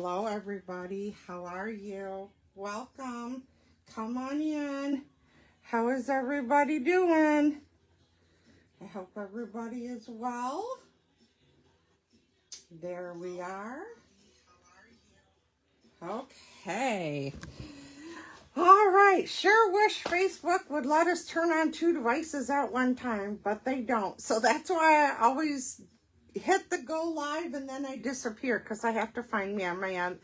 Hello everybody, how are you? Welcome, come on in. How is everybody doing? I hope everybody is well. There we are. Okay. All right, sure wish Facebook would let us turn on 2 devices at one time, but they don't. So that's why I always hit the go live and then I disappear because I have to find me on my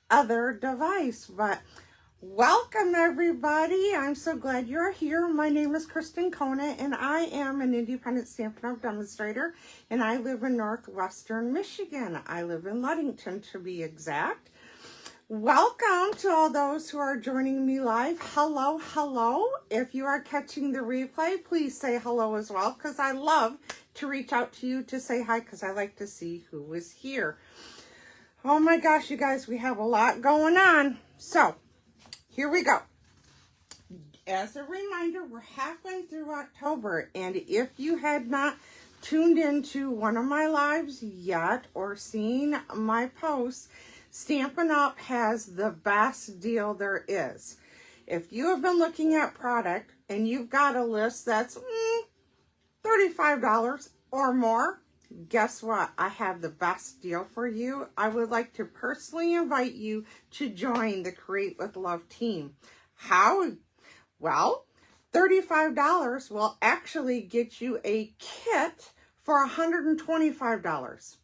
other device. But welcome everybody. I'm so glad you're here. My name is Kristen Kona and I am an independent Stampin' Up! Demonstrator and I live in Northwestern Michigan. I live in Ludington to be exact. Welcome to all those who are joining me live. Hello, hello. If you are catching the replay, please say hello as well because I love to reach out to you to say hi because I like to see who is here. Oh my gosh, you guys, we have a lot going on. So, here we go. As a reminder, we're halfway through October, and if you had not tuned into one of my lives yet or seen my posts, Stampin' Up! Has the best deal there is. If you have been looking at product and you've got a list that's $35 or more, guess what? I have the best deal for you. I would like to personally invite you to join the Create with Love team. How? Well, $35 will actually get you a kit for $125.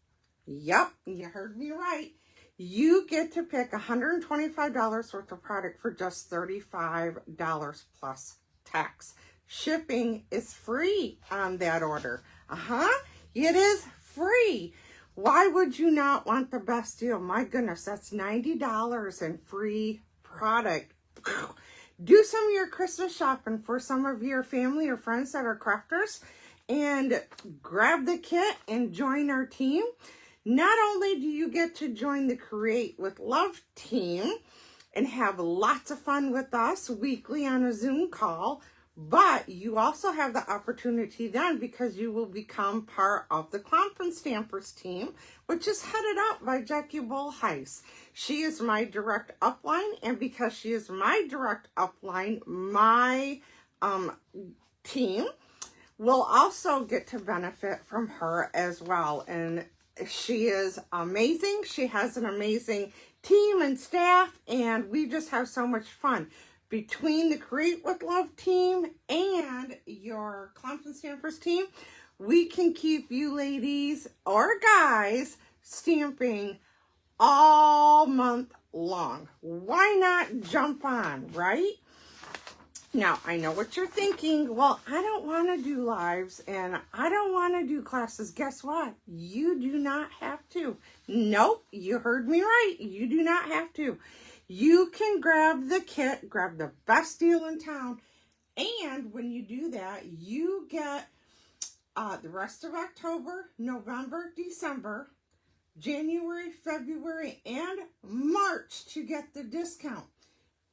Yep, you heard me right. You get to pick $125 worth of product for just $35 plus tax. Shipping is free on that order. It is free. Why would you not want the best deal? My goodness, that's $90 in free product. Do some of your Christmas shopping for some of your family or friends that are crafters and grab the kit and join our team. Not only do you get to join the Create with Love team and have lots of fun with us weekly on a Zoom call, but you also have the opportunity then because you will become part of the Clomp and Stampers team, which is headed up by Jackie Bullheis. She is my direct upline, and because she is my direct upline, my team will also get to benefit from her as well. And she is amazing. She has an amazing team and staff, and we just have so much fun. Between the Create with Love team and your Clomp and Stampers team, we can keep you ladies or guys stamping all month long. Why not jump on, right? Now, I know what you're thinking. Well, I don't want to do lives and I don't want to do classes. Guess what? You do not have to. Nope, you heard me right. You do not have to. You can grab the kit, grab the best deal in town, and when you do that, you get the rest of October, November, December, January, February, and March to get the discount.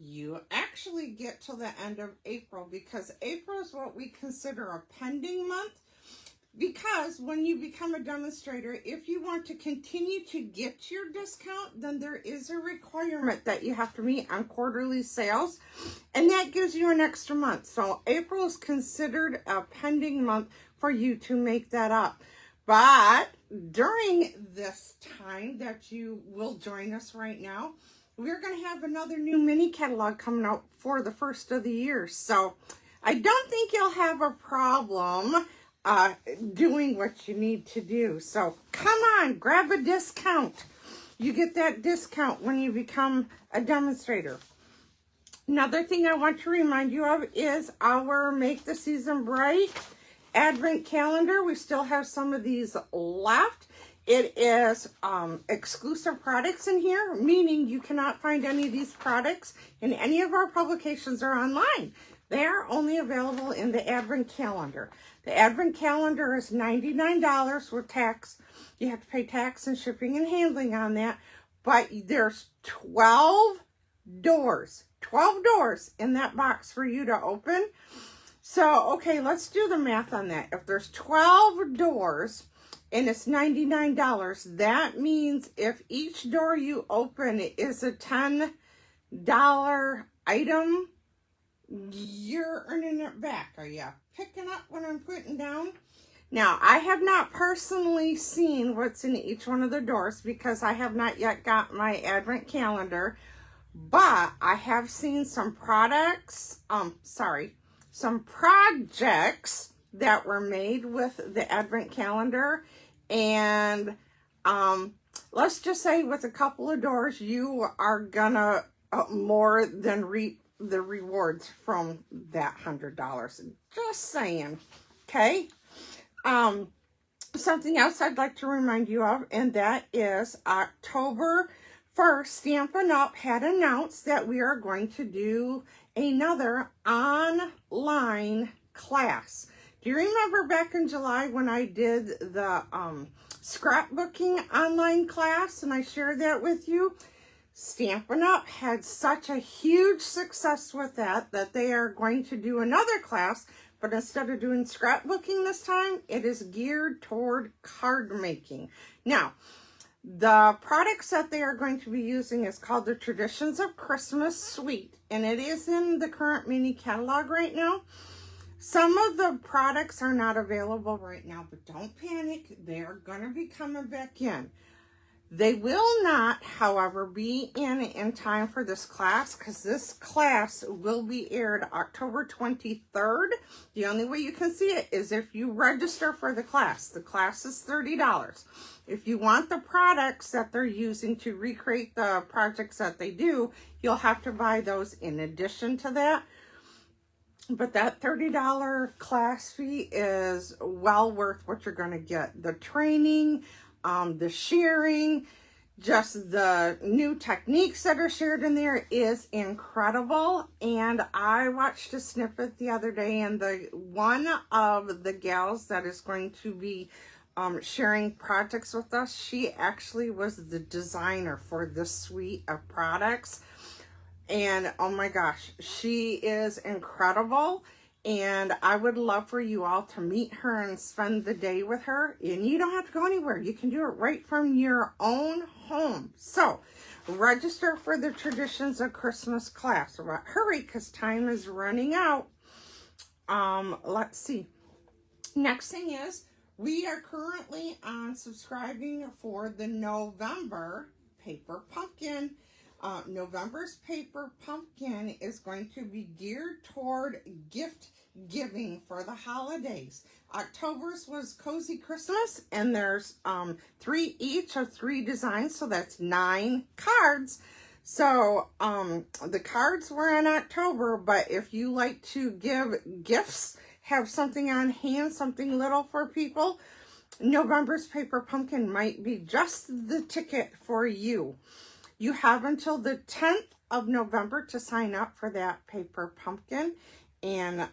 You actually get till the end of April because April is what we consider a pending month. Because when you become a demonstrator, if you want to continue to get your discount, then there is a requirement that you have to meet on quarterly sales, and that gives you an extra month. So April is considered a pending month for you to make that up. But during this time that you will join us right now, we're going to have another new mini catalog coming out for the first of the year. So I don't think you'll have a problem doing what you need to do. So come on, grab a discount. You get that discount when you become a demonstrator. Another thing I want to remind you of is our Make the Season Bright Advent calendar. We still have some of these left. It is exclusive products in here, meaning you cannot find any of these products in any of our publications or online. They are only available in the Advent calendar. The Advent calendar is $99 with tax. You have to pay tax and shipping and handling on that. But there's 12 doors in that box for you to open. So, okay, let's do the math on that. If there's 12 doors and it's $99. That means if each door you open is a $10 item, you're earning it back. Are you picking up what I'm putting down? Now, I have not personally seen what's in each one of the doors because I have not yet got my advent calendar, but I have seen some some projects that were made with the advent calendar, and let's just say with a couple of doors, you are gonna more than reap the rewards from that $100. Just saying, okay? Something else I'd like to remind you of, and that is October 1st, Stampin' Up! Had announced that we are going to do another online class. Do you remember back in July when I did the scrapbooking online class and I shared that with you? Stampin' Up! Had such a huge success with that they are going to do another class, but instead of doing scrapbooking this time, it is geared toward card making. Now, the products that they are going to be using is called the Traditions of Christmas Suite, and it is in the current mini catalog right now. Some of the products are not available right now, but don't panic. They are going to be coming back in. They will not, however, be in time for this class because this class will be aired October 23rd. The only way you can see it is if you register for the class. The class is $30. If you want the products that they're using to recreate the projects that they do, you'll have to buy those in addition to that. But that $30 class fee is well worth what you're going to get. The training, the sharing, just the new techniques that are shared in there is incredible. And I watched a snippet the other day, and one of the gals that is going to be sharing projects with us, she actually was the designer for this suite of products. And oh my gosh, she is incredible. And I would love for you all to meet her and spend the day with her. And you don't have to go anywhere. You can do it right from your own home. So register for the Traditions of Christmas class. Hurry, because time is running out. Let's see. Next thing is, we are currently on subscribing for the November Paper Pumpkin. November's Paper Pumpkin is going to be geared toward gift giving for the holidays. October's was Cozy Christmas, and there's 3 each of 3 designs, so that's 9 cards. So the cards were in October, but if you like to give gifts, have something on hand, something little for people, November's Paper Pumpkin might be just the ticket for you. You have until the 10th of November to sign up for that Paper Pumpkin. And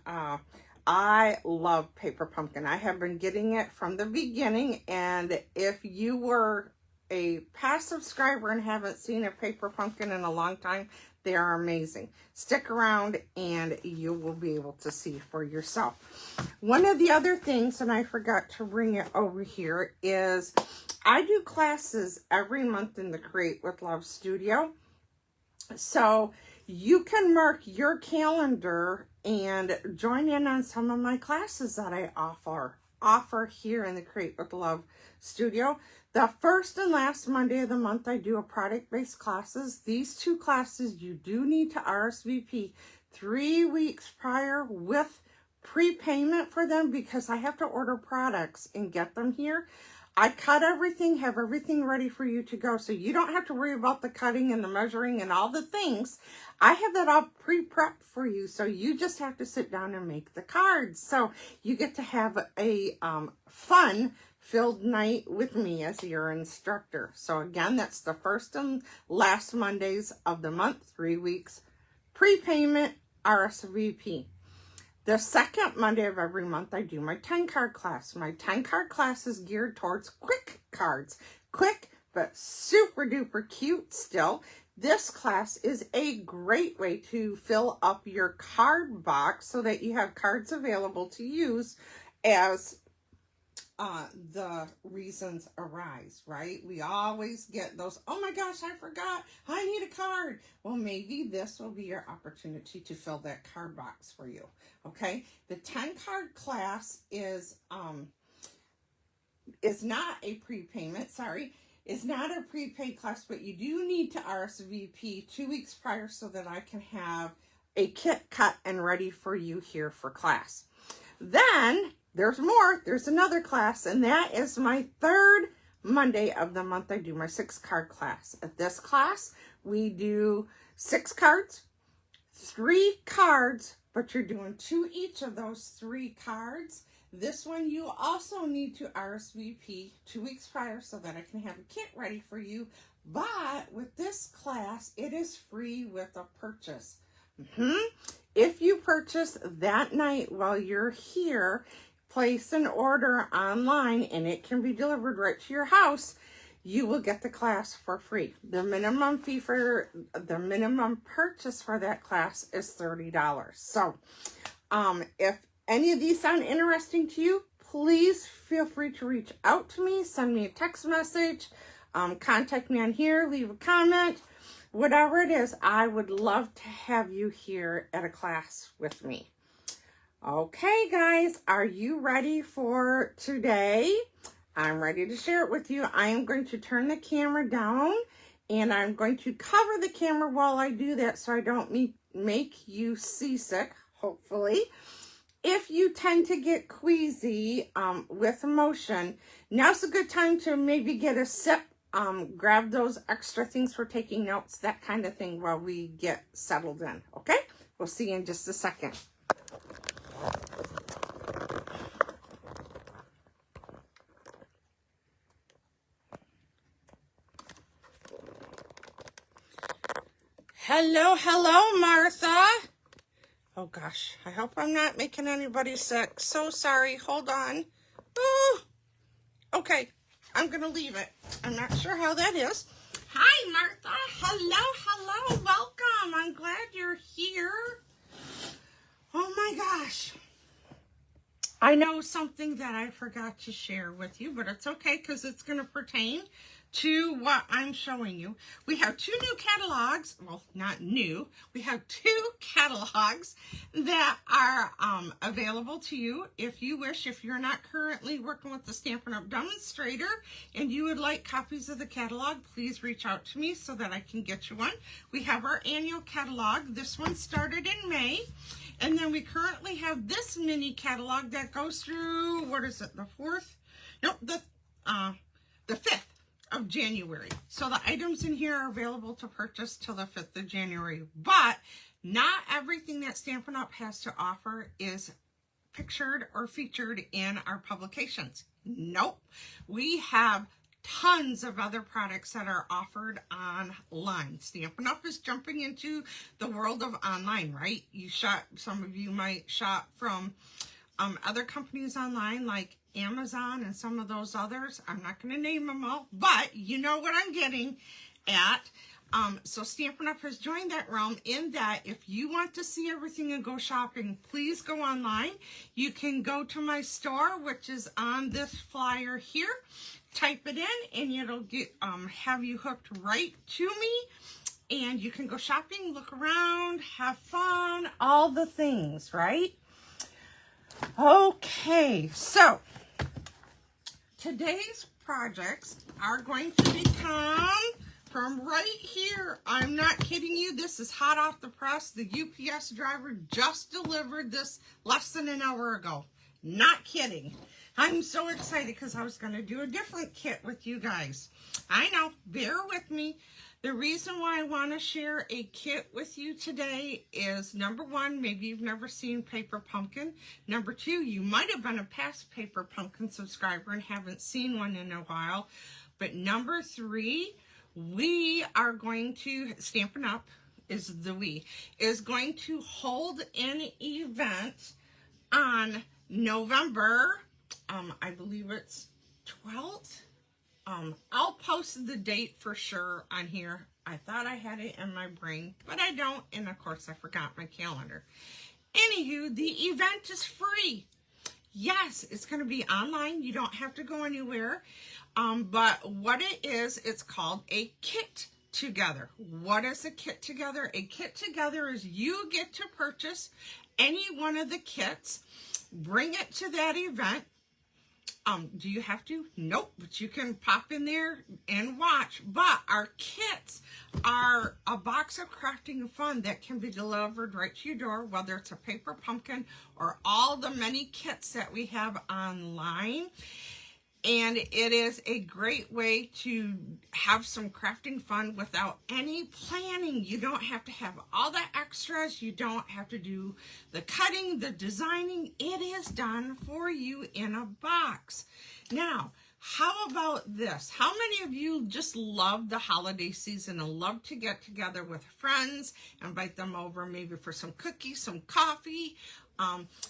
I love Paper Pumpkin. I have been getting it from the beginning. And if you were a past subscriber and haven't seen a Paper Pumpkin in a long time, they are amazing. Stick around and you will be able to see for yourself. One of the other things, and I forgot to bring it over here, is I do classes every month in the Create with Love Studio. So you can mark your calendar and join in on some of my classes that I offer here in the Create with Love Studio. The first and last Monday of the month, I do a product-based classes. These 2 classes, you do need to RSVP 3 weeks prior with prepayment for them because I have to order products and get them here. I cut everything, have everything ready for you to go, so you don't have to worry about the cutting and the measuring and all the things. I have that all pre-prepped for you, so you just have to sit down and make the cards. So you get to have a fun-filled night with me as your instructor. So again, that's the first and last Mondays of the month, 3 weeks, prepayment, RSVP. The second Monday of every month, I do my 10-card class. My 10-card class is geared towards quick cards. Quick, but super duper cute still. This class is a great way to fill up your card box so that you have cards available to use as the reasons arise, right? We always get those, oh my gosh, I forgot, I need a card. Well, maybe this will be your opportunity to fill that card box for you, okay? The 10 card class is not a prepayment, is not a prepaid class, but you do need to RSVP 2 weeks prior so that I can have a kit cut and ready for you here for class. Then there's more. There's another class, and that is my third Monday of the month. I do my 6 card class. At this class, we do 6 cards, 3 cards, but you're doing 2 each of those 3 cards. This one you also need to RSVP 2 weeks prior so that I can have a kit ready for you. But with this class, it is free with a purchase. If you purchase that night while you're here, place an order online and it can be delivered right to your house, you will get the class for free. The minimum purchase for that class is $30. So if any of these sound interesting to you, please feel free to reach out to me, send me a text message, contact me on here, leave a comment. Whatever it is, I would love to have you here at a class with me. Okay, guys, are you ready for today? I'm ready to share it with you. I am going to turn the camera down, and I'm going to cover the camera while I do that so I don't make you seasick, hopefully. If you tend to get queasy with emotion, now's a good time to maybe get a sip. Grab those extra things for taking notes, that kind of thing, while we get settled in, okay? We'll see you in just a second. Hello, Martha. Oh, gosh, I hope I'm not making anybody sick. So sorry, hold on. Oh, okay. I'm going to leave it. I'm not sure how that is. Hi, Martha. Hello. Welcome. I'm glad you're here. Oh, my gosh. I know something that I forgot to share with you, but it's okay because it's going to pertain to what I'm showing you. We have 2 new catalogs. Well, not new. We have 2 catalogs that are available to you if you wish. If you're not currently working with the Stampin' Up! Demonstrator and you would like copies of the catalog, please reach out to me so that I can get you one. We have our annual catalog. This one started in May. And then we currently have this mini catalog that goes through, what is it, the 4th? No, the 5th of January. So the items in here are available to purchase till the 5th of January. But not everything that Stampin' Up! Has to offer is pictured or featured in our publications. Nope. We have tons of other products that are offered online. Stampin' Up! Is jumping into the world of online, right? Some of you might shop from other companies online like Amazon and some of those others. I'm not going to name them all, but you know what I'm getting at. So Stampin' Up! Has joined that realm in that if you want to see everything and go shopping, please go online. You can go to my store, which is on this flyer here. Type it in and it'll get have you hooked right to me, and you can go shopping, look around, have fun, all the things, right? Okay, so today's projects are going to become from right here. I'm not kidding you. This is hot off the press. The UPS driver just delivered this less than an hour ago. Not kidding. I'm so excited because I was going to do a different kit with you guys. I know, bear with me. The reason why I want to share a kit with you today is, number 1, maybe you've never seen Paper Pumpkin. Number 2, you might have been a past Paper Pumpkin subscriber and haven't seen one in a while. But number 3, we are going to, Stampin' Up! Is going to hold an event on November, I believe it's 12th. I'll post the date for sure on here. I thought I had it in my brain, but I don't. And of course, I forgot my calendar. Anywho, the event is free. Yes, it's going to be online. You don't have to go anywhere. But what it is, it's called a kit together. What is a kit together? A kit together is you get to purchase any one of the kits, bring it to that event. Do you have to? Nope, but you can pop in there and watch. But our kits are a box of crafting fun that can be delivered right to your door, whether it's a paper pumpkin or all the many kits that we have online. And it is a great way to have some crafting fun without any planning. You don't have to have all the extras. You don't have to do the cutting, the designing. It is done for you in a box. Now, how about this? How many of you just love the holiday season and love to get together with friends, invite them over maybe for some cookies, some coffee?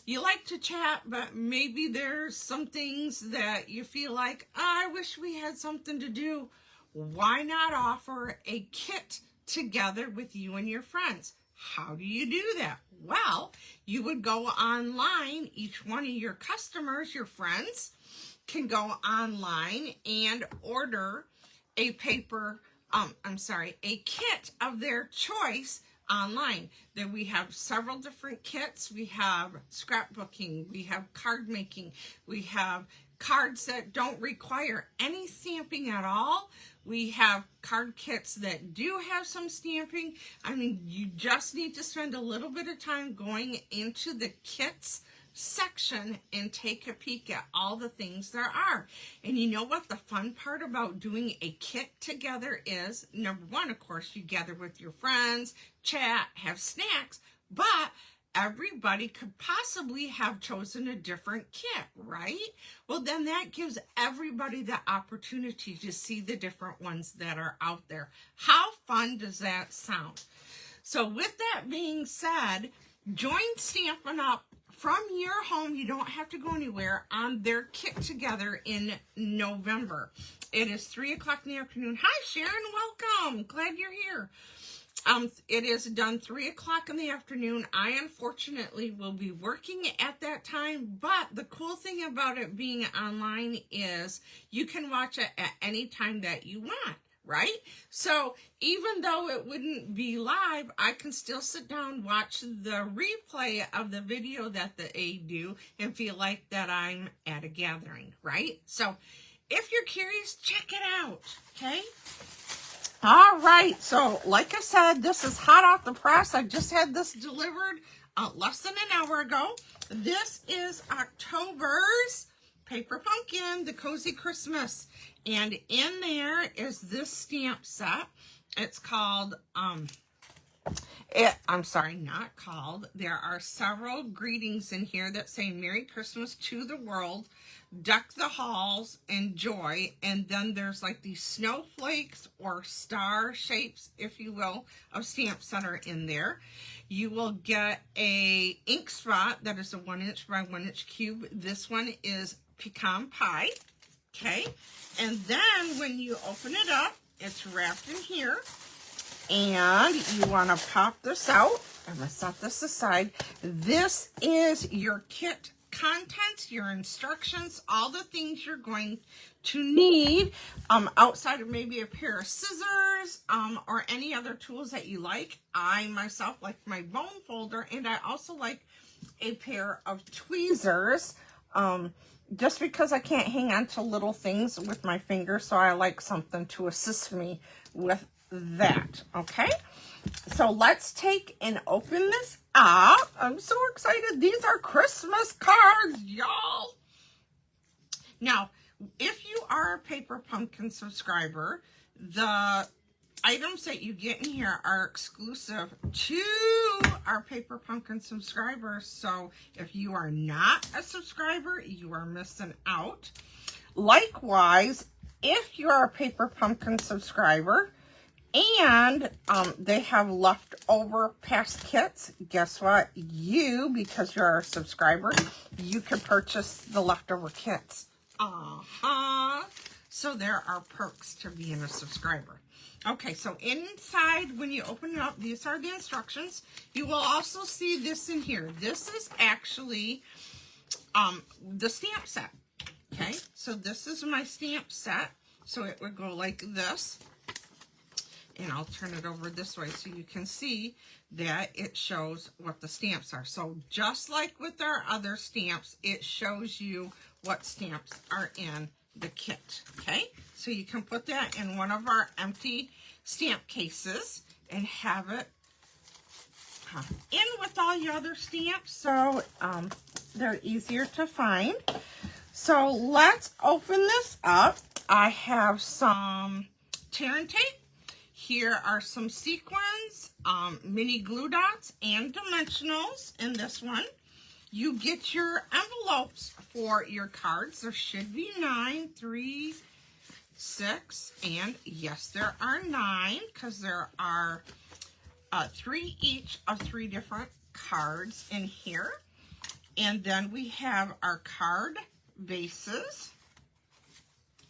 You like to chat, but maybe there's some things that you feel like, I wish we had something to do. Why not offer a kit together with you and your friends? How do you do that? Well, you would go online. Each one of your customers, your friends, can go online and order a a kit of their choice online. Then we have several different kits. We have scrapbooking, we have card making, we have cards that don't require any stamping at all. We have card kits that do have some stamping. I mean, you just need to spend a little bit of time going into the kits section and take a peek at all the things there are. And you know what the fun part about doing a kit together is? Number one, of course, you gather with your friends, chat, have snacks, but everybody could possibly have chosen a different kit, right? Well, then that gives everybody the opportunity to see the different ones that are out there. How fun does that sound? So with that being said, join Stampin' Up! From your home. You don't have to go anywhere on their kit together in November. It is 3 o'clock in the afternoon. Hi, Sharon. Welcome. Glad you're here. It is done 3 o'clock in the afternoon. I unfortunately will be working at that time, but the cool thing about it being online is you can watch it at any time that you want. Right? So even though it wouldn't be live, I can still sit down, watch the replay of the video that they do and feel like that I'm at a gathering, right? So if you're curious, check it out, okay? All right, so like I said, this is hot off the press. I just had this delivered less than an hour ago. This is October's Paper Pumpkin, the Cozy Christmas. And in there is this stamp set. It's called, there are several greetings in here that say Merry Christmas to the world, deck the halls, and joy. And then there's like these snowflakes or star shapes, if you will, of stamps that are in there. You will get a ink spot that is a 1" by 1" cube. This one is pecan pie. Okay, and then when you open it up, it's wrapped in here, and you want to pop this out. I'm going to set this aside. This is your kit contents, your instructions, all the things you're going to need outside of maybe a pair of scissors or any other tools that you like. I myself like my bone folder, and I also like a pair of tweezers. Just because I can't hang on to little things with my fingers, so I like something to assist me with that, okay? So let's take and open this up. I'm so excited. These are Christmas cards, y'all. Now, if you are a Paper Pumpkin subscriber, the items that you get in here are exclusive to our Paper Pumpkin subscribers. So if you are not a subscriber, you are missing out. Likewise, if you are a Paper Pumpkin subscriber and they have leftover past kits, guess what? You, because you're a subscriber, you can purchase the leftover kits. So there are perks to being a subscriber. Okay, so inside, when you open it up, these are the instructions. You will also see this in here. This is actually the stamp set. Okay, so this is my stamp set. So it would go like this. And I'll turn it over this way so you can see that it shows what the stamps are. So just like with our other stamps, it shows you what stamps are in the kit, okay? So you can put that in one of our empty stamp cases and have it in with all your other stamps, so they're easier to find. So let's open this up. I have some tear and tape. Here are some sequins, mini glue dots, and dimensionals in this one. You get your envelopes for your cards. There should be 9, 3, 6, and yes, there are 9 because there are 3 each of 3 different cards in here. And then we have our card bases.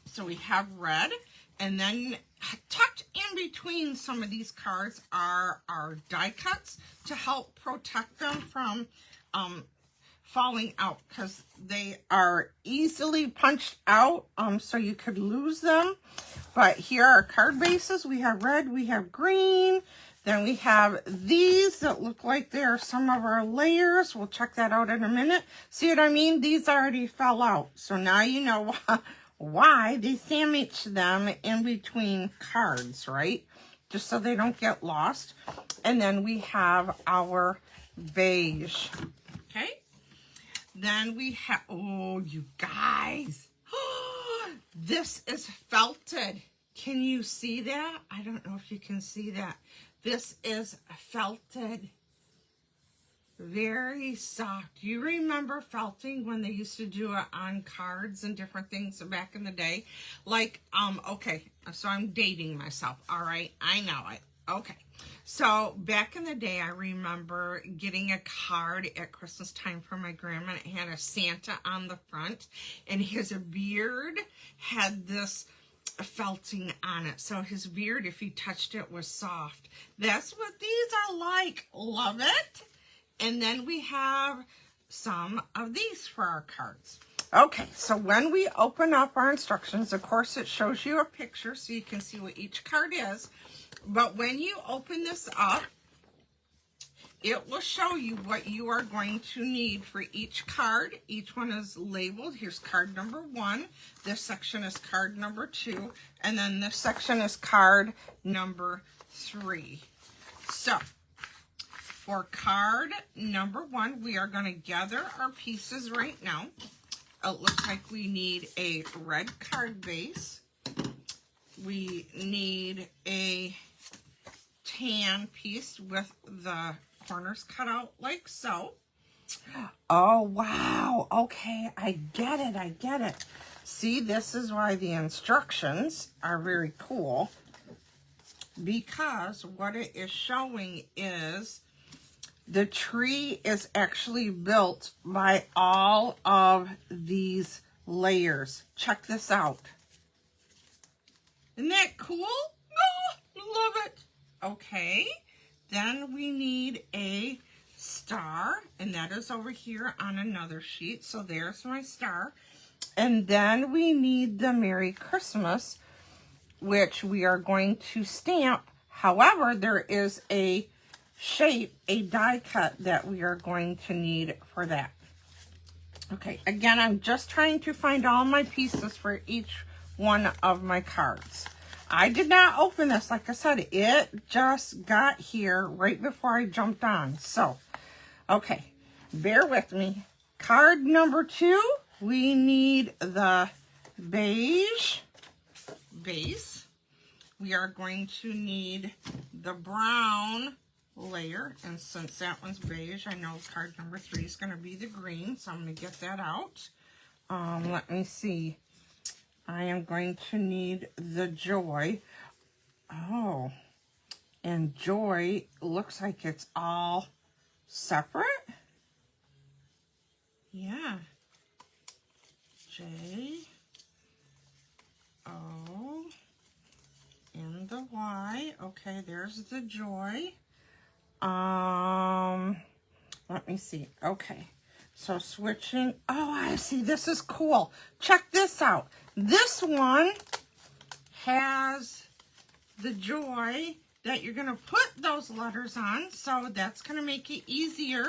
So we have red, and then tucked in between some of these cards are our die cuts to help protect them from falling out, because they are easily punched out, so you could lose them. But here are card bases. We have red, we have green, then we have these that look like they're some of our layers. We'll check that out in a minute. See what I mean? These already fell out, so now you know why they sandwich them in between cards, right? Just so they don't get lost. And then we have our beige, okay? Then we have, oh, you guys, this is felted. Can you see that? I don't know if you can see that. This is felted. Very soft. Do you remember felting when they used to do it on cards and different things back in the day? Like, okay, so I'm dating myself, all right? I know it. Okay, so back in the day, I remember getting a card at Christmas time from my grandma. It had a Santa on the front, and his beard had this felting on it. So his beard, if you touched it, was soft. That's what these are like. Love it. And then we have some of these for our cards. Okay, so when we open up our instructions, of course, it shows you a picture so you can see what each card is. But when you open this up, it will show you what you are going to need for each card. Each one is labeled. Here's card number 1. This section is card number 2. And then this section is card number 3. So, for card number 1, we are going to gather our pieces right now. It looks like we need a red card base. We need a tan piece with the corners cut out like so. Oh, wow. Okay, I get it. I get it. See, this is why the instructions are very cool, because what it is showing is the tree is actually built by all of these layers. Check this out. Isn't that cool? Oh, love it. Okay, then we need a star, and that is over here on another sheet. So there's my star. And then we need the Merry Christmas, which we are going to stamp. However, there is a shape, a die cut that we are going to need for that. Okay, again, I'm just trying to find all my pieces for each one of my cards. I did not open this. Like I said, it just got here right before I jumped on. So, okay, bear with me. Card number 2, we need the beige base. We are going to need the brown layer, and since that one's beige, I know card number 3 is going to be the green, so I'm going to get that out. Let me see. I am going to need the Joy. Oh, and Joy looks like it's all separate. Yeah. J, O, and the Y. Okay, there's the Joy. Let me see. Okay. So switching, oh, I see, this is cool. Check this out. This one has the joy that you're gonna put those letters on, so that's gonna make it easier.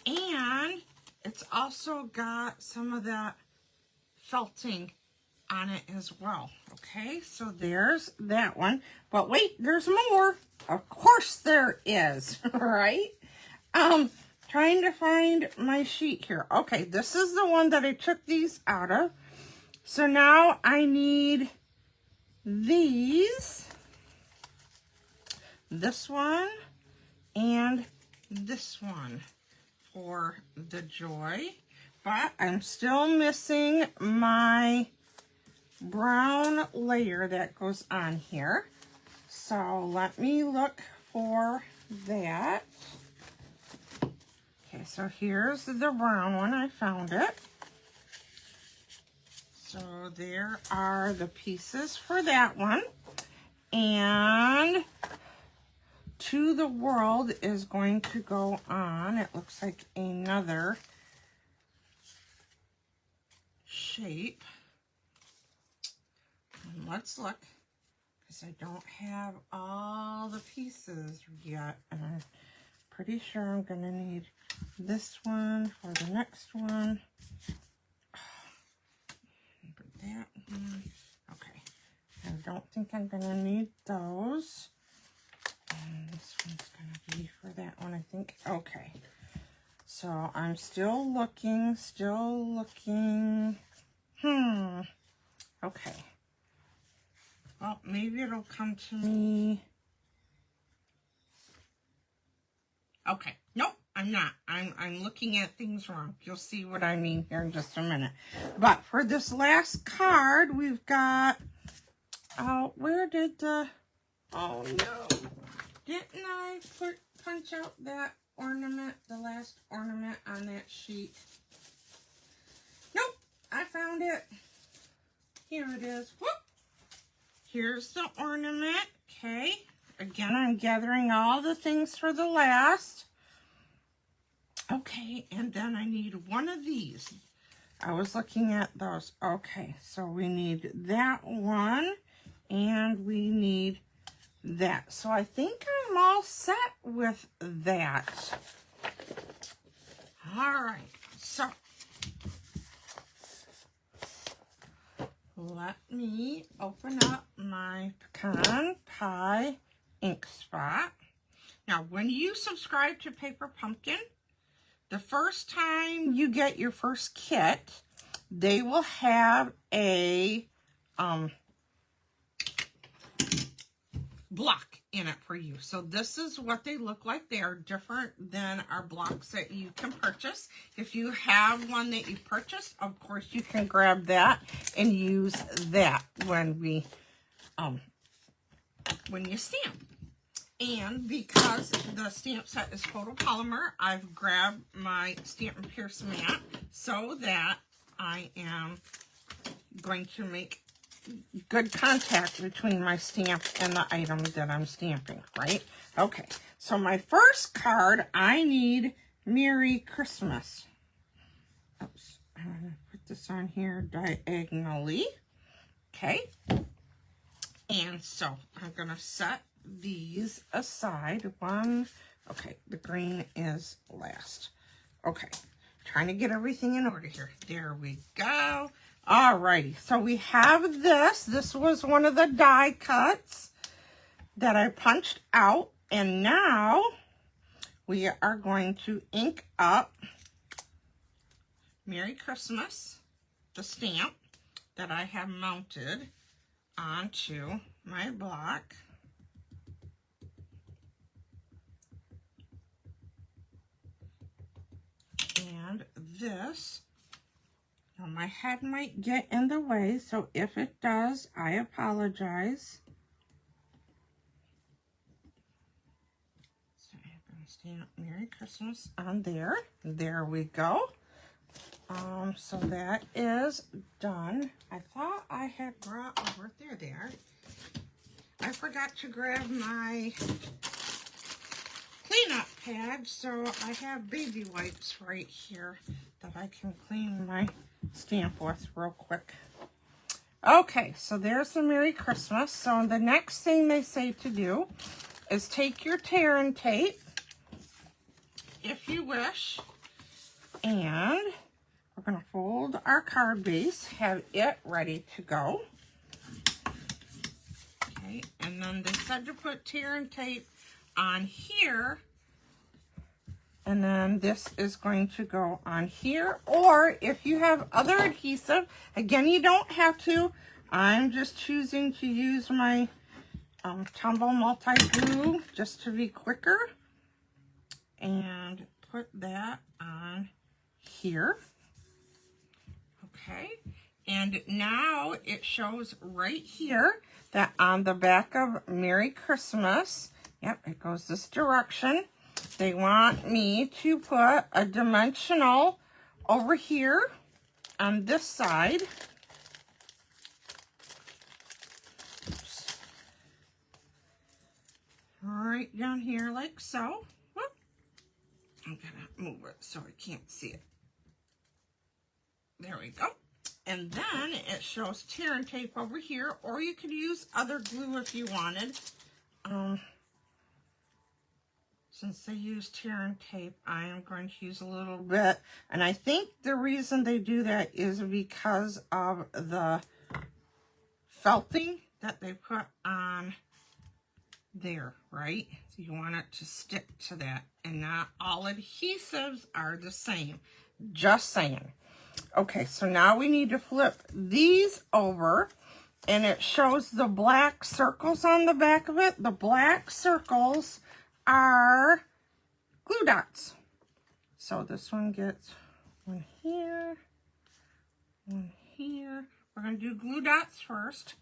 And it's also got some of that felting on it as well. Okay, so there's that one. But wait, there's more. Of course there is, right? Trying to find my sheet here. Okay, this is the one that I took these out of. So now I need these, this one, and this one for the joy. But I'm still missing my brown layer that goes on here. So let me look for that. Okay, so here's the brown one. I found it. So there are the pieces for that one. And To the World is going to go on. It looks like another shape. And let's look, because I don't have all the pieces yet. And I'm pretty sure I'm going to need this one for the next one. That one. Okay. I don't think I'm going to need those. And this one's going to be for that one, I think. Okay. So I'm still looking. Okay. Well, maybe it'll come to me. Okay. Nope, I'm not. I'm looking at things wrong. You'll see what I mean here in just a minute. But for this last card, we've got, where did the, oh no. Didn't I punch out that ornament, the last ornament on that sheet? Nope, I found it. Here it is. Whoop. Here's the ornament. Okay. Again, I'm gathering all the things for the last. Okay, and then I need one of these. I was looking at those. Okay, so we need that one, and we need that. So I think I'm all set with that. All right, so let me open up my Pecan Pie ink spot. Now, when you subscribe to Paper Pumpkin, the first time you get your first kit, they will have a block in it for you. So this is what they look like. They are different than our blocks that you can purchase. If you have one that you purchased, of course you can grab that and use that when we when you stamp. And because the stamp set is photopolymer, I've grabbed my Stampin' Pierce mat so that I am going to make good contact between my stamp and the item that I'm stamping, right? Okay, so my first card, I need Merry Christmas. Oops, I'm going to put this on here diagonally. Okay, and so I'm going to set these aside. One, okay, the green is last. Okay, trying to get everything in order here. There we go. Alrighty, so we have this. This was one of the die cuts that I punched out, and now we are going to ink up Merry Christmas, the stamp that I have mounted onto my block. And this, now my head might get in the way, so if it does, I apologize. So I'm going to stamp Merry Christmas on there. There we go. So that is done. I thought I had brought over, there they are. I forgot to grab my cleanup pad, so I have baby wipes right here that I can clean my stamp with real quick. Okay, so there's the Merry Christmas. So the next thing they say to do is take your tear and tape, if you wish, and we're going to fold our card base, have it ready to go. Okay, and then they said to put tear and tape on here, and then this is going to go on here, or if you have other adhesive, again, you don't have to. I'm just choosing to use my Tumble Multi-Glue just to be quicker, and put that on here. Okay, and now it shows right here that on the back of Merry Christmas, yep, it goes this direction. They want me to put a dimensional over here on this side. Oops. Right down here like so. Whoop. I'm gonna move it so I can't see it. There we go. And then it shows tear and tape over here, or you could use other glue if you wanted. Since they use tear and tape, I am going to use a little bit. And I think the reason they do that is because of the felting that they put on there, right? So you want it to stick to that. And not all adhesives are the same. Just saying. Okay, so now we need to flip these over, and it shows the black circles on the back of it. The black circles are glue dots. So this one gets one here, one here. We're going to do glue dots first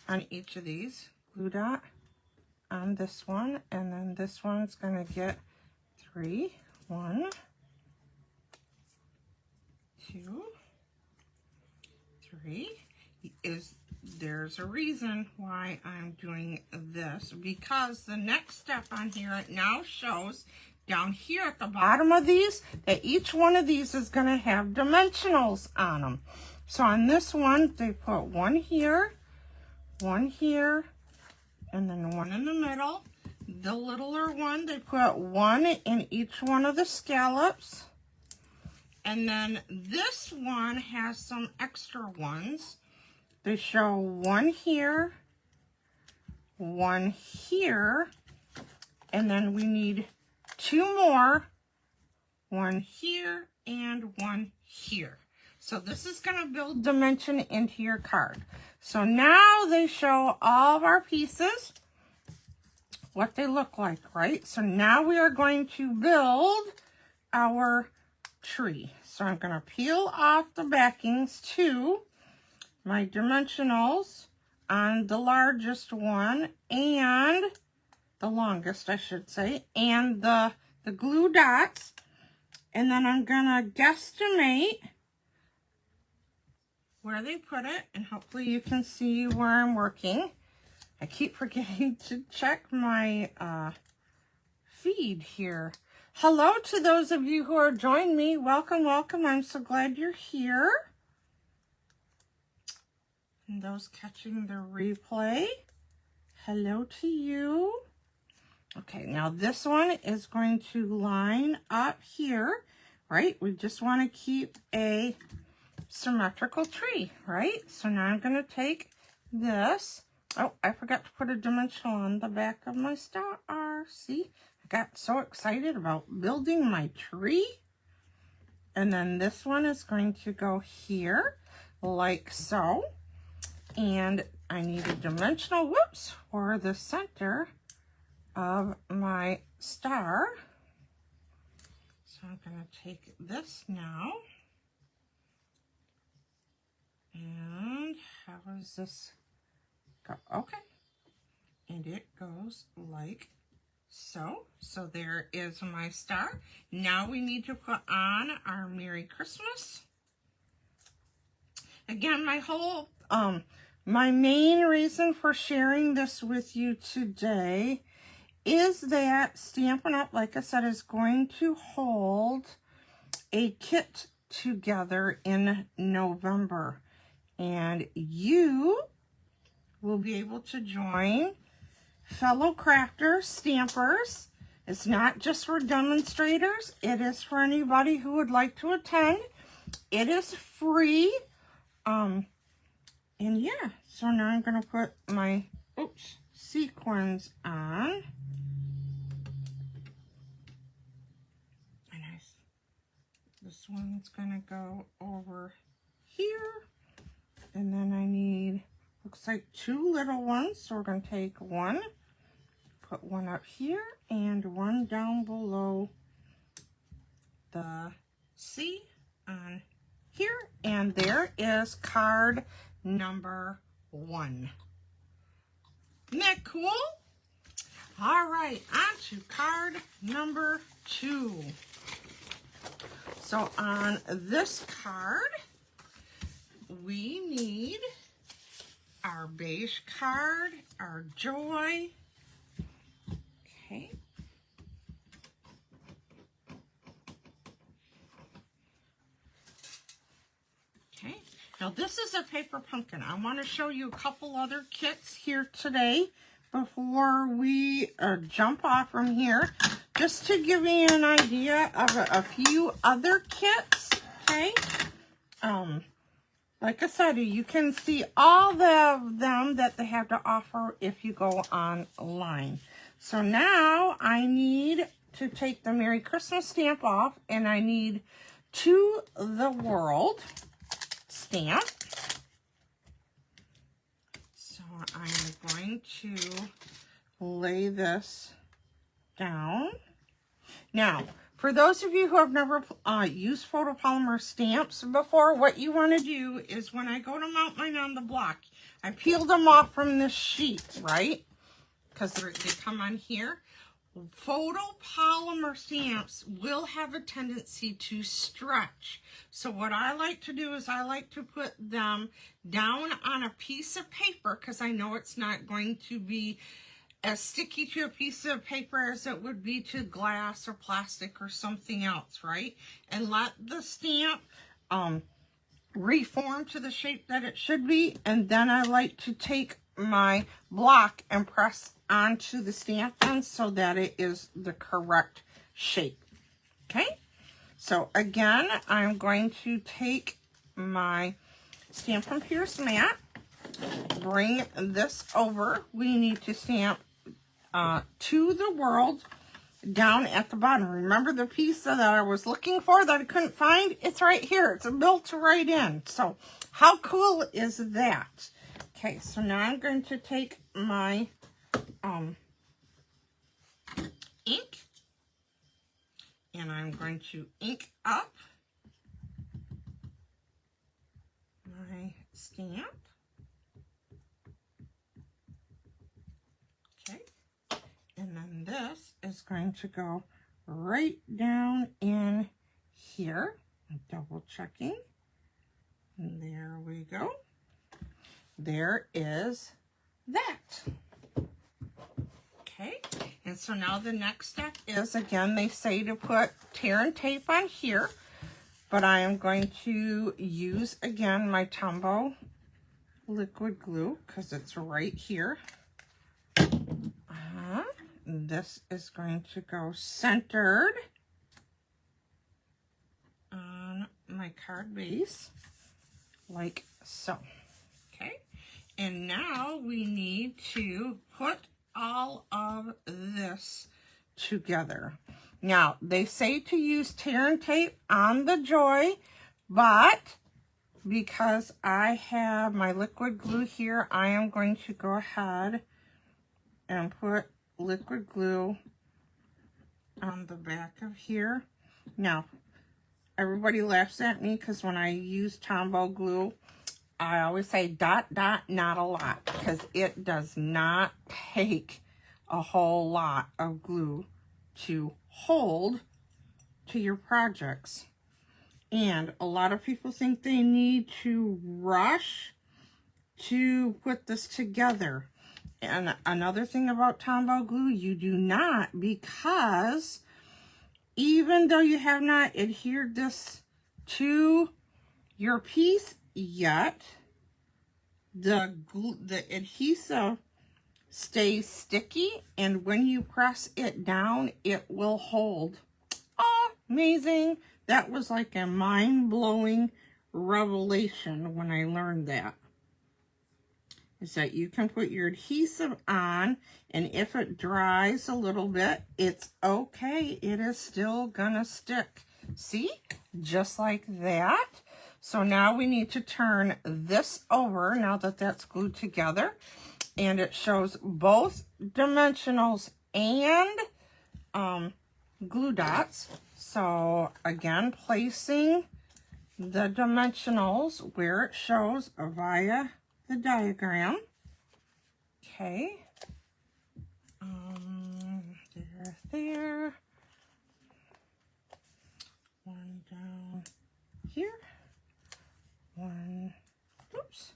on each of these. Glue dot on this one, and then this one's going to get 3. 1, 2, 3. There's a reason why I'm doing this, because the next step on here, it now shows down here at the bottom of these that each one of these is going to have dimensionals on them. So on this one, they put one here, and then one in the middle. The littler one, they put one in each one of the scallops. And then this one has some extra ones. They show one here, one here, and then we need 2 more, one here and one here. So this is going to build dimension into your card. So now they show all of our pieces, what they look like, right? So now we are going to build our tree. So I'm going to peel off the backings to my dimensionals on the largest one, and the longest, I should say, and the glue dots, and then I'm gonna guesstimate where they put it, and hopefully you can see where I'm working. I keep forgetting to check my feed here. Hello to those of you who are joining me. Welcome, welcome. I'm so glad you're here. And those catching the replay, hello to you. Okay, now this one is going to line up here, right? We just want to keep a symmetrical tree, right? So now I'm going to take this. Oh, I forgot to put a dimensional on the back of my star. See, I got so excited about building my tree. And then this one is going to go here, like so. And I need a dimensional, whoops, for the center of my star. So I'm going to take this now. And how does this go? Okay. And it goes like so. So there is my star. Now we need to put on our Merry Christmas. Again, my main reason for sharing this with you today is that Stampin' Up!, like I said, is going to hold a kit together in November. And you will be able to join fellow crafters, stampers. It's not just for demonstrators. It is for anybody who would like to attend. It is free. And yeah, so now I'm going to put my sequins on. And this one's going to go over here. And then I need, looks like 2 little ones. So we're going to take one, put one up here, and one down below the C on here. And there is card number 1. Isn't that cool? All right, on to card number 2. So on this card, we need our beige card, our joy. Okay. Okay. Now this is a paper pumpkin. I want to show you a couple other kits here today before we jump off from here, just to give you an idea of a few other kits. Okay. Like I said, you can see all of them that they have to offer if you go online. So now I need to take the Merry Christmas stamp off, and I need To the World stamp. So I'm going to lay this down. Now, for those of you who have never used photopolymer stamps before, what you want to do is when I go to mount mine on the block, I peel them off from this sheet, right? Because they come on here. Photopolymer stamps will have a tendency to stretch. So what I like to do is I like to put them down on a piece of paper, because I know it's not going to be as sticky to a piece of paper as it would be to glass or plastic or something else, right? And let the stamp reform to the shape that it should be. And then I like to take my block and press onto the stamp end so that it is the correct shape. Okay, so again, I'm going to take my Stampin' Pierce mat, bring this over. We need to stamp To the World down at the bottom. Remember the piece that I was looking for that I couldn't find? It's right here. It's built right in. So how cool is that? Okay, so now I'm going to take my ink, and I'm going to ink up my stamp. Okay, and then this is going to go right down in here. I'm double checking. And there we go. There is that. Okay, and so now the next step is, again, they say to put tear and tape on here, but I am going to use, again, my Tombow liquid glue, because it's right here. This is going to go centered on my card base, like so. Okay, and now we need to put all of this together. Now, they say to use tear and tape on the joy, but because I have my liquid glue here, I am going to go ahead and put liquid glue on the back of here. Now, everybody laughs at me because when I use Tombow glue, I always say dot, dot, not a lot, because it does not take a whole lot of glue to hold to your projects. And a lot of people think they need to rush to put this together. And another thing about Tombow glue, you do not, because even though you have not adhered this to your piece yet, the adhesive stays sticky, and when you press it down, it will hold. Oh, amazing. That was like a mind-blowing revelation when I learned that. Is that you can put your adhesive on, and if it dries a little bit, it's okay. It is still gonna stick. See? Just like that. So now we need to turn this over now that that's glued together. And it shows both dimensionals and glue dots. So again, placing the dimensionals where it shows via the diagram. Okay. There. One down here. One, oops.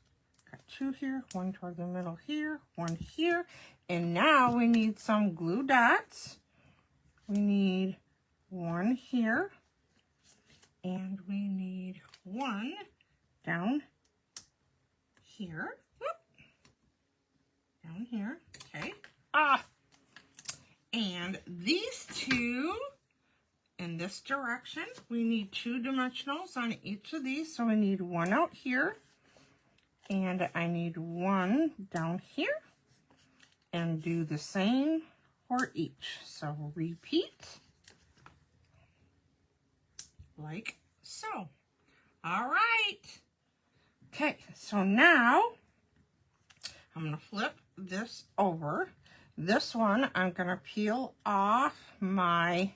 Got two here, one toward the middle here, one here. And now we need some glue dots. We need one here. And we need one down here. Whoop. Down here. Okay. And these two in this direction, we need two dimensionals on each of these. So we need one out here. And I need one down here. And do the same for each. So repeat. Like so. All right. Okay, so now I'm going to flip this over. This one, I'm going to peel off my,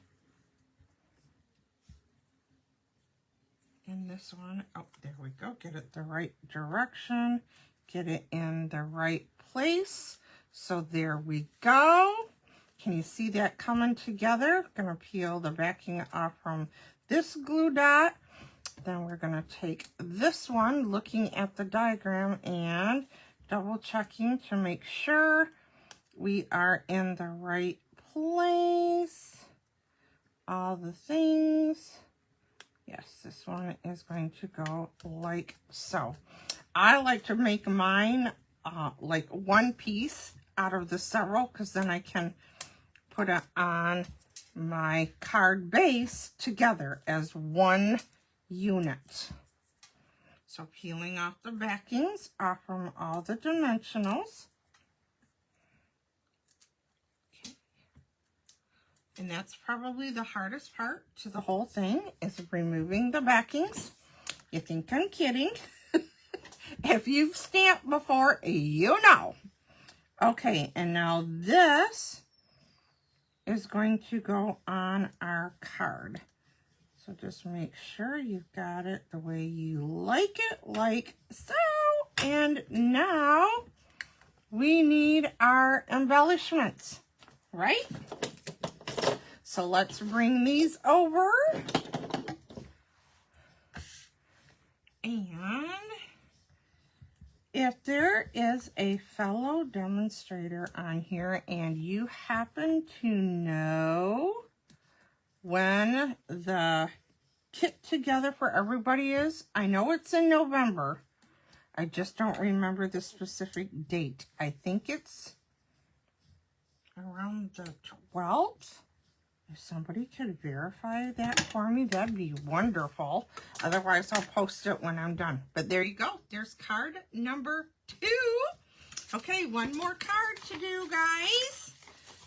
and this one, oh, there we go. Get it the right direction. Get it in the right place. So there we go. Can you see that coming together? I'm going to peel the backing off from this glue dot. Then we're going to take this one, looking at the diagram and double checking to make sure we are in the right place. All the things. Yes, this one is going to go like so. I like to make mine like one piece out of the several, because then I can put it on my card base together as one unit. So peeling off the backings off from all the dimensionals. Okay. And that's probably the hardest part to the whole thing, is removing the backings. You think I'm kidding? If you've stamped before, you know. Okay, and now this is going to go on our card. So just make sure you've got it the way you like it, like so. And now we need our embellishments, right? So let's bring these over. And if there is a fellow demonstrator on here and you happen to know when the Kit Together for Everybody is, I know it's in November. I just don't remember the specific date. I think it's around the 12th. If somebody could verify that for me, that'd be wonderful. Otherwise, I'll post it when I'm done. But there you go. There's card number 2. Okay, one more card to do, guys.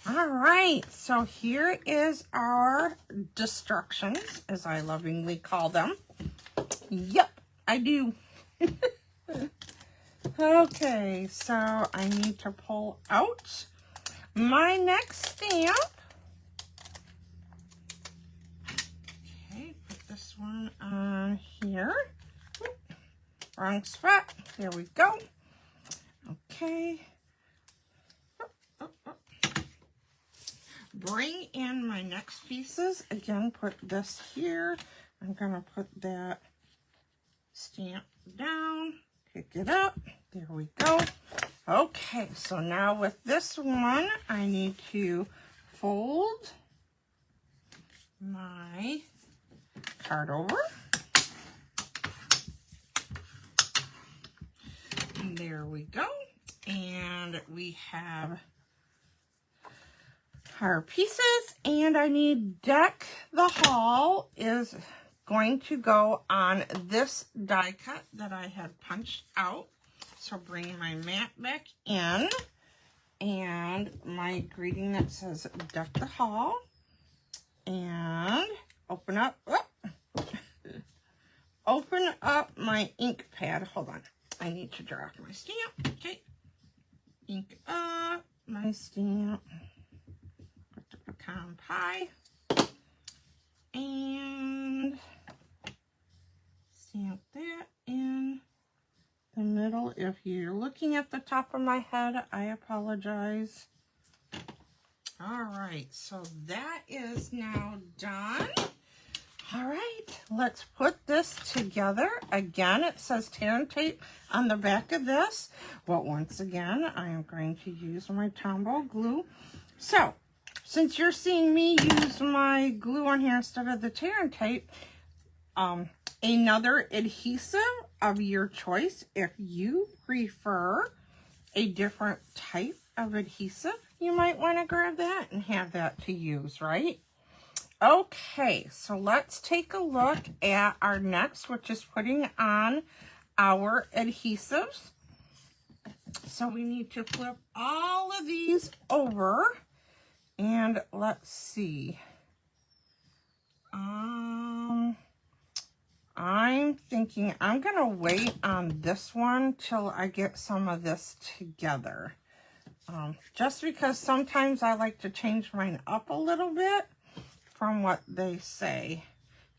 All right, so here is our destructions, as I lovingly call them. Yep, I do. Okay, so I need to pull out my next stamp. Okay, put this one on here. Wrong spot. There we go. Okay. Bring in my next pieces. Again, put this here. I'm going to put that stamp down. Pick it up. There we go. Okay, so now with this one, I need to fold my card over. And there we go. And we have our pieces, and I need Deck the Hall is going to go on this die cut that I had punched out. So bringing my mat back in, and my greeting that says Deck the Hall, and open up my ink pad. Hold on, I need to draw my stamp. Okay, ink up my stamp. Put the pecan pie and stamp that in the middle. If you're looking at the top of my head, I apologize. All right, so that is now done. All right, let's put this together. Again, it says tear and tape on the back of this. Well, once again, I am going to use my Tombow glue. So, since you're seeing me use my glue on here instead of the tear and tape, another adhesive of your choice, if you prefer a different type of adhesive, you might want to grab that and have that to use, right? Okay, so let's take a look at our next, which is putting on our adhesives. So we need to flip all of these over, and let's see. I'm thinking I'm going to wait on this one till I get some of this together. Just because sometimes I like to change mine up a little bit from what they say.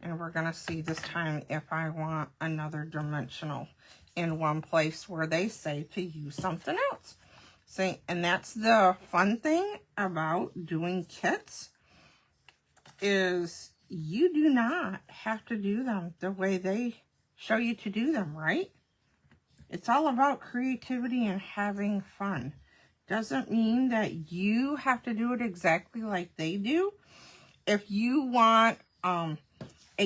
And we're going to see this time if I want another dimensional in one place where they say to use something else. See, and that's the fun thing about doing kits, is you do not have to do them the way they show you to do them, right? It's all about creativity and having fun. Doesn't mean that you have to do it exactly like they do. If you want a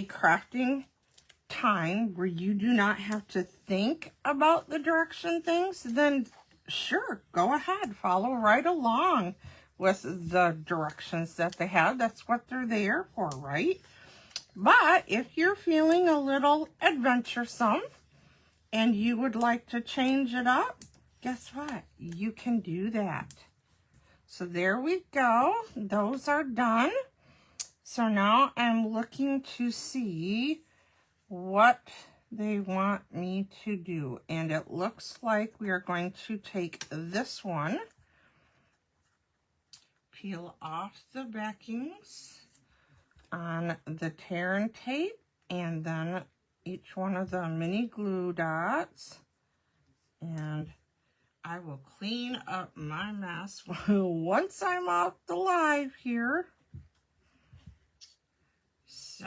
crafting time where you do not have to think about the direction things, then sure, go ahead, follow right along with the directions that they have. That's what they're there for, right? But if you're feeling a little adventuresome and you would like to change it up, guess what? You can do that. So there we go. Those are done. So now I'm looking to see what they want me to do. And it looks like we are going to take this one, peel off the backings on the tear and tape, and then each one of the mini glue dots. And I will clean up my mess once I'm off the live here. So,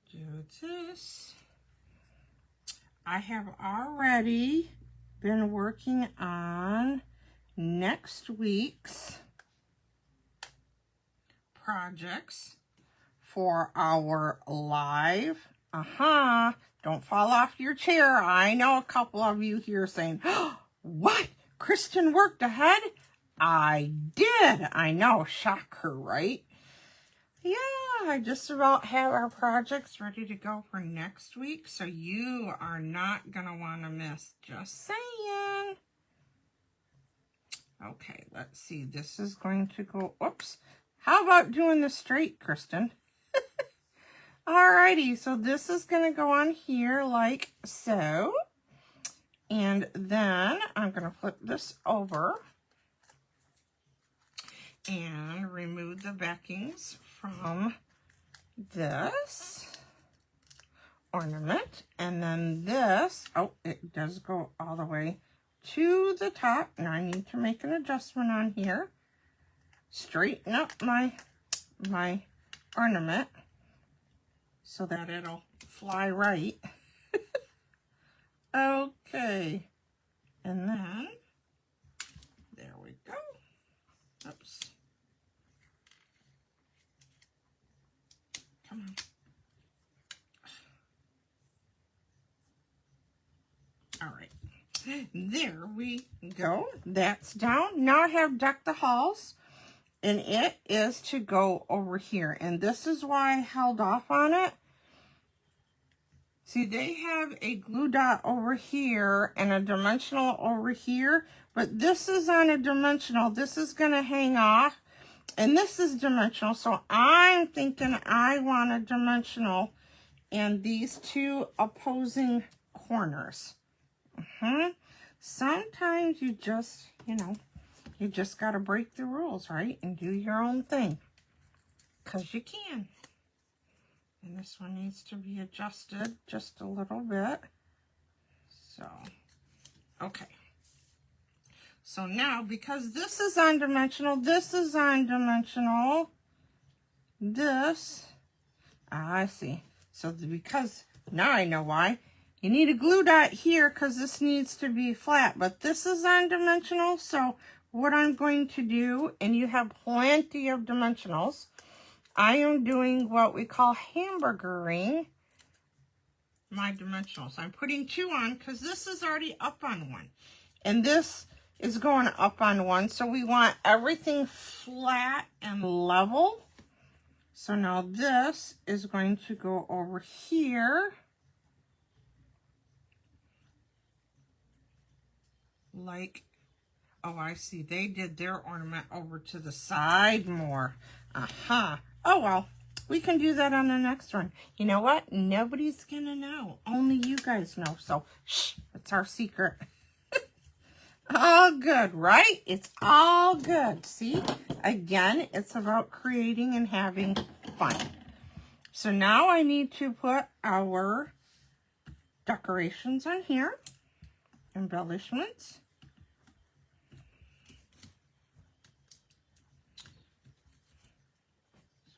do this. I have already been working on next week's projects for our live. Don't fall off your chair. I know a couple of you here saying, oh, what? Kristen worked ahead? I did. I know. Shocker, right? Yeah, I just about have our projects ready to go for next week, so you are not going to want to miss. Just saying. Okay, let's see. This is going to go, oops. How about doing this straight, Kristen? Alrighty, so this is going to go on here like so. And then I'm going to flip this over and remove the backings from this ornament. And then this, oh, it does go all the way to the top. Now I need to make an adjustment on here. Straighten up my ornament so that it'll fly right. Okay. And then, there we go. Oops. Come on. All right. There we go. That's down. Now I have Deck the Halls, and it is to go over here. And this is why I held off on it. See, they have a glue dot over here and a dimensional over here, but this is on a dimensional. This is going to hang off, and this is dimensional. So I'm thinking I want a dimensional and these two opposing corners. Sometimes you just, you just got to break the rules, right? And do your own thing, because you can. And this one needs to be adjusted just a little bit. So, okay. So now, because this is undimensional, this is undimensional, this, I see. So because, now I know why. You need a glue dot here because this needs to be flat, but this is undimensional. So what I'm going to do, and you have plenty of dimensionals, I am doing what we call hamburgering my dimensionals. I'm putting 2 on because this is already up on 1. And this is going up on 1. So we want everything flat and level. So now this is going to go over here. Like, oh, I see. They did their ornament over to the side more. Oh, well, we can do that on the next one. You know what? Nobody's going to know. Only you guys know. So, shh, it's our secret. All good, right? It's all good. See? Again, it's about creating and having fun. So now I need to put our decorations on here. Embellishments.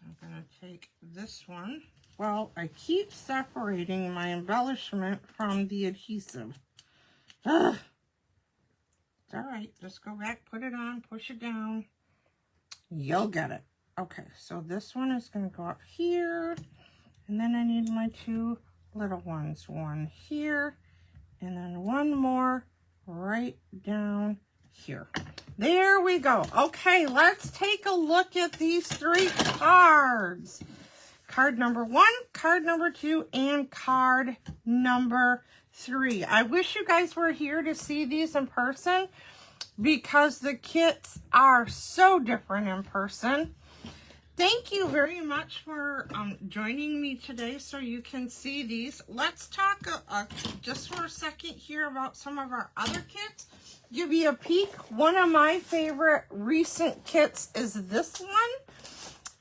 I'm going to take this one. Well, I keep separating my embellishment from the adhesive. Ugh. It's all right. Just go back, put it on, push it down. You'll get it. Okay, so this one is going to go up here. And then I need my 2 little ones. One here, and then one more right down here. There we go. Okay, let's take a look at these 3 cards. Card number 1, card number 2, and card number 3. I wish you guys were here to see these in person because the kits are so different in person. Thank you very much for joining me today so you can see these. Let's talk just for a second here about some of our other kits. Give you a peek. One of my favorite recent kits is this one.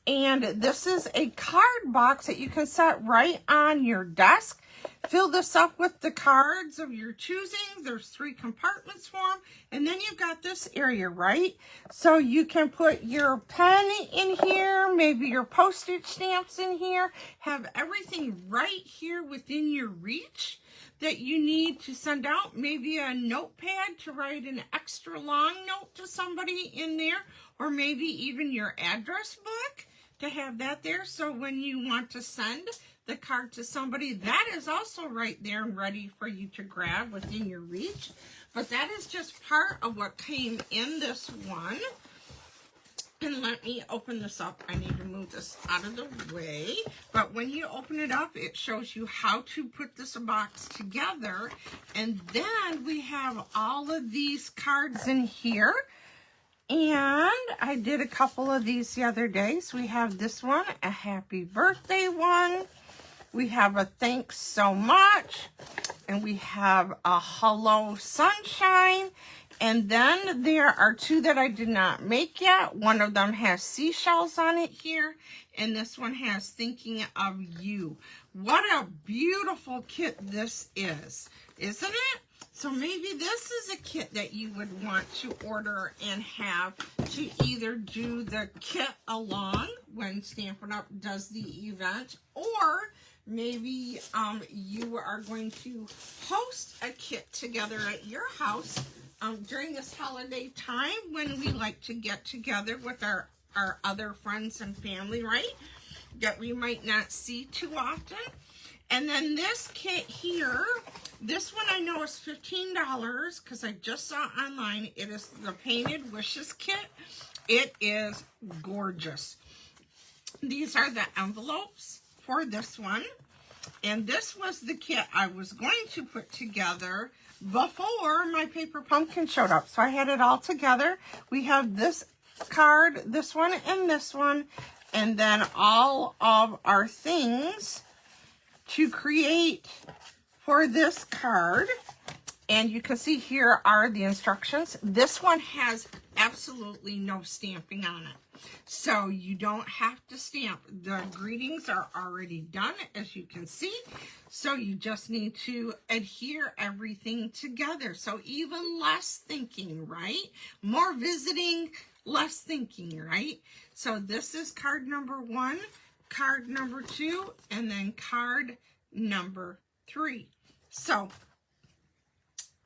And this is a card box that you can set right on your desk. Fill this up with the cards of your choosing. There's 3 compartments for them. And then you've got this area, right? So you can put your pen in here, maybe your postage stamps in here. Have everything right here within your reach that you need to send out. Maybe a notepad to write an extra long note to somebody in there. Or maybe even your address book to have that there. So when you want to send the card to somebody, that is also right there and ready for you to grab within your reach. But that is just part of what came in this one. And let me open this up. I need to move this out of the way. But when you open it up, it shows you how to put this box together. And then we have all of these cards in here. And I did a couple of these the other day. So we have this one, a happy birthday one. We have a thanks so much. And we have a hello sunshine. And then there are 2 that I did not make yet. One of them has seashells on it here. And this one has thinking of you. What a beautiful kit this is, isn't it? So maybe this is a kit that you would want to order and have to either do the kit along when Stampin' Up! Does the event, or maybe you are going to host a kit together at your house during this holiday time when we like to get together with our other friends and family, right? That we might not see too often. And then this kit here, this one I know is $15 because I just saw it online. It is the Painted Wishes kit. It is gorgeous. These are the envelopes for this one. And this was the kit I was going to put together before my paper pumpkin showed up. So I had it all together. We have this card, this one, and then all of our things to create for this card. And you can see here are the instructions. This one has absolutely no stamping on it, so you don't have to stamp. The greetings are already done, as you can see, so you just need to adhere everything together. So even less thinking, right? More visiting, less thinking, right? So this is card number 1, card number 2, and then card number 3. So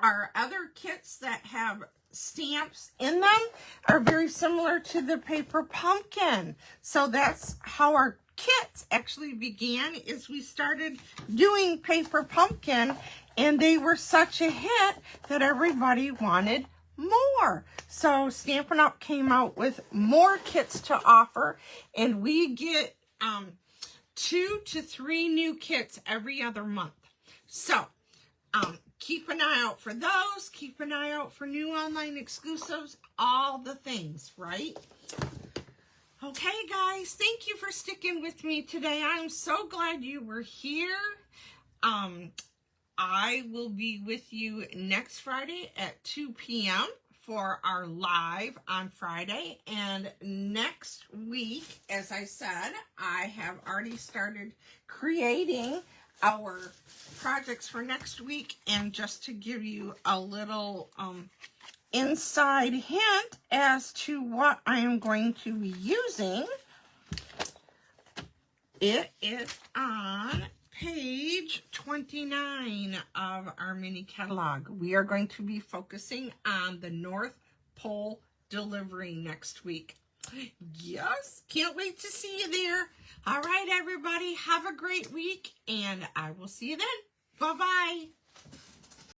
our other kits that have stamps in them are very similar to the paper pumpkin. So that's how our kits actually began, is we started doing paper pumpkin and they were such a hit that everybody wanted more. So Stampin' Up! Came out with more kits to offer, and we get 2 to 3 new kits every other month. So keep an eye out for those. Keep an eye out for new online exclusives, all the things, right? Okay, guys, thank you for sticking with me today. I'm so glad you were here. I will be with you next Friday at 2 p.m. for our live on Friday. And next week, as I said, I have already started creating our projects for next week. And just to give you a little inside hint as to what I am going to be using, it is on page 29 of our mini catalog. We are going to be focusing on the North Pole delivery next week. Yes, can't wait to see you there. All right, everybody, have a great week, and I will see you then. Bye-bye.